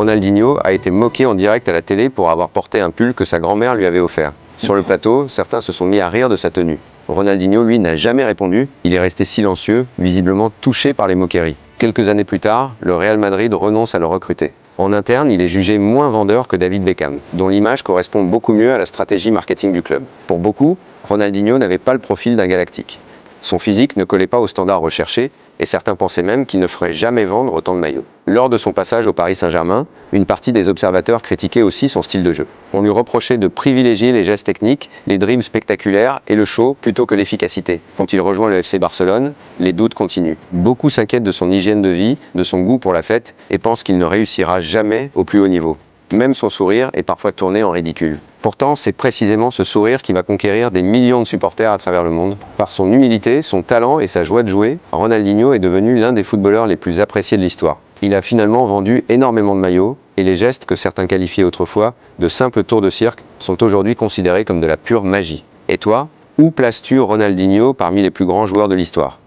Ronaldinho a été moqué en direct à la télé pour avoir porté un pull que sa grand-mère lui avait offert. Sur le plateau, certains se sont mis à rire de sa tenue. Ronaldinho, lui, n'a jamais répondu, il est resté silencieux, visiblement touché par les moqueries. Quelques années plus tard, le Real Madrid renonce à le recruter. En interne, il est jugé moins vendeur que David Beckham, dont l'image correspond beaucoup mieux à la stratégie marketing du club. Pour beaucoup, Ronaldinho n'avait pas le profil d'un galactique. Son physique ne collait pas aux standards recherchés, et certains pensaient même qu'il ne ferait jamais vendre autant de maillots. Lors de son passage au Paris Saint-Germain, une partie des observateurs critiquaient aussi son style de jeu. On lui reprochait de privilégier les gestes techniques, les dribbles spectaculaires et le show plutôt que l'efficacité. Quand il rejoint le FC Barcelone, les doutes continuent. Beaucoup s'inquiètent de son hygiène de vie, de son goût pour la fête, et pensent qu'il ne réussira jamais au plus haut niveau. Même son sourire est parfois tourné en ridicule. Pourtant, c'est précisément ce sourire qui va conquérir des millions de supporters à travers le monde. Par son humilité, son talent et sa joie de jouer, Ronaldinho est devenu l'un des footballeurs les plus appréciés de l'histoire. Il a finalement vendu énormément de maillots, et les gestes que certains qualifiaient autrefois de simples tours de cirque sont aujourd'hui considérés comme de la pure magie. Et toi, où places-tu Ronaldinho parmi les plus grands joueurs de l'histoire ?